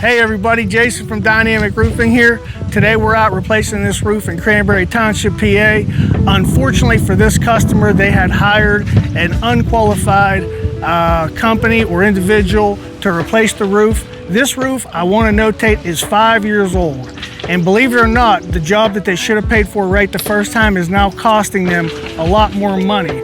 Hey everybody, Jason from Dynamic Roofing here. Today we're out replacing this roof in Cranberry Township, PA. Unfortunately for this customer, they had hired an unqualified company or individual to replace the roof. This roof, I want to notate, is 5 years old. And believe it or not, the job that they should have paid for right the first time is now costing them a lot more money.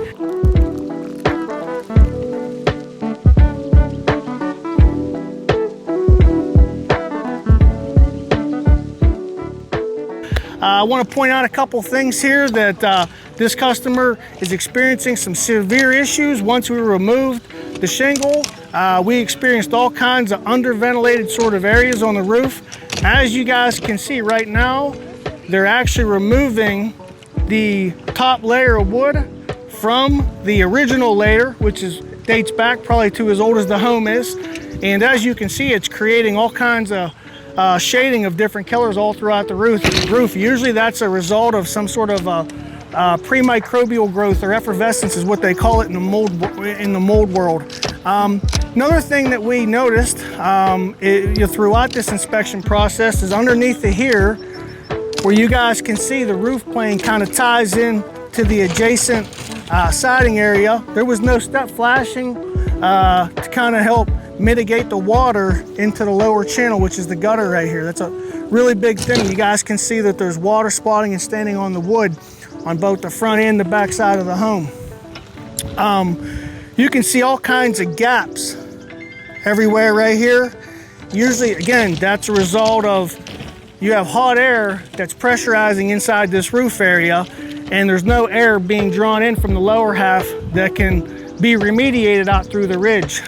I want to point out a couple things here that this customer is experiencing some severe issues. Once we removed the shingle, we experienced all kinds of underventilated sort of areas on the roof. As you guys can see right now, they're actually removing the top layer of wood from the original layer, which dates back probably to as old as the home is. And as you can see, it's creating all kinds of shading of different colors all throughout the roof. Usually that's a result of some sort of pre-microbial growth, or effervescence is what they call it in the mold world. Another thing that we noticed throughout this inspection process is underneath here, where you guys can see the roof plane kind of ties in to the adjacent siding area. There was no step flashing to kind of help mitigate the water into the lower channel, which is the gutter right here. That's a really big thing. You guys can see that there's water spotting and standing on the wood on both the front and the back side of the home. You can see all kinds of gaps everywhere right here. Usually, again, that's a result of you have hot air that's pressurizing inside this roof area, and there's no air being drawn in from the lower half that can be remediated out through the ridge.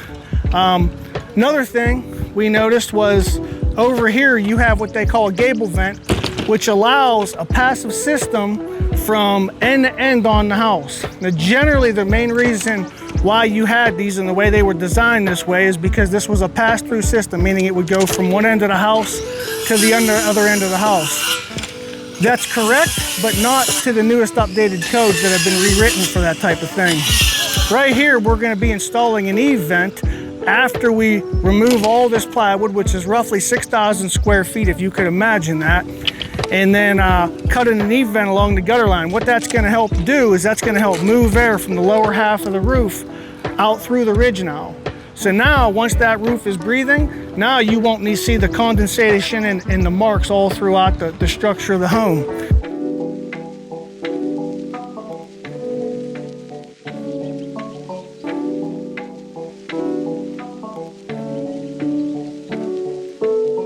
Another thing we noticed was over here you have what they call a gable vent, which allows a passive system from end to end on the house. Now generally the main reason why you had these and the way they were designed this way is because this was a pass-through system, meaning it would go from one end of the house to the other end of the house. That's correct, but not to the newest updated codes that have been rewritten for that type of thing. Right here we're going to be installing an E-vent after we remove all this plywood, which is roughly 6,000 square feet, if you could imagine that, and then cut in an E-vent along the gutter line. What that's going to help do is that's going to help move air from the lower half of the roof out through the ridge now. So now, once that roof is breathing, now you won't need to see the condensation and the marks all throughout the structure of the home.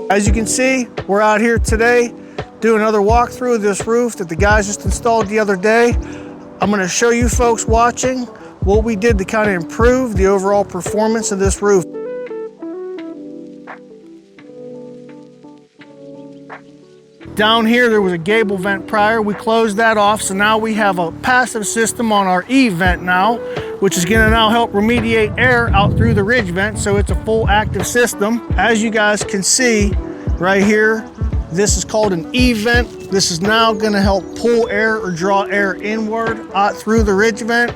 As you can see, we're out here today doing another walkthrough of this roof that the guys just installed the other day. I'm going to show you folks watching what we did to kind of improve the overall performance of this roof. Down here there was a gable vent prior. We closed that off, so now we have a passive system on our E-vent now, which is going to now help remediate air out through the ridge vent, so it's a full active system. As you guys can see right here, this is called an E-vent. This is now going to help pull air or draw air inward out through the ridge vent.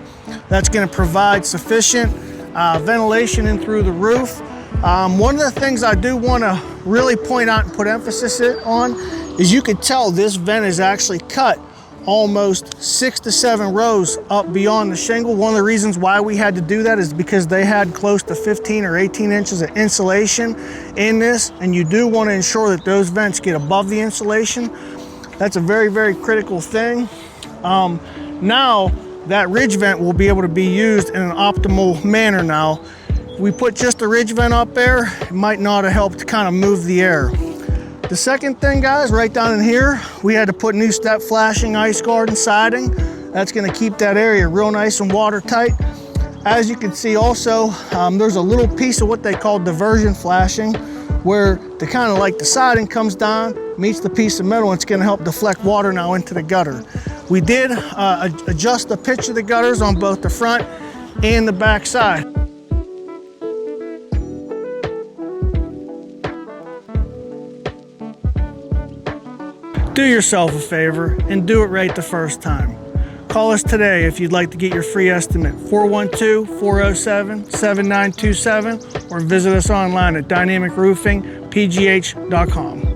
That's going to provide sufficient ventilation in through the roof. One of the things I do want to really point out and put emphasis on is you can tell this vent is actually cut almost 6 to 7 rows up beyond the shingle. One of the reasons why we had to do that is because they had close to 15 or 18 inches of insulation in this, and you do want to ensure that those vents get above the insulation. That's a very, very critical thing. Now that ridge vent will be able to be used in an optimal manner now. If we put just a ridge vent up there, it might not have helped kind of move the air. The second thing, guys, right down in here, we had to put new step flashing, ice guard, and siding. That's going to keep that area real nice and watertight. As you can see also, there's a little piece of what they call diversion flashing, where the kind of like the siding comes down, meets the piece of metal, and it's going to help deflect water now into the gutter. We did adjust the pitch of the gutters on both the front and the back side. Do yourself a favor and do it right the first time. Call us today if you'd like to get your free estimate, 412-407-7927, or visit us online at Dynamic Roofing. pgh.com.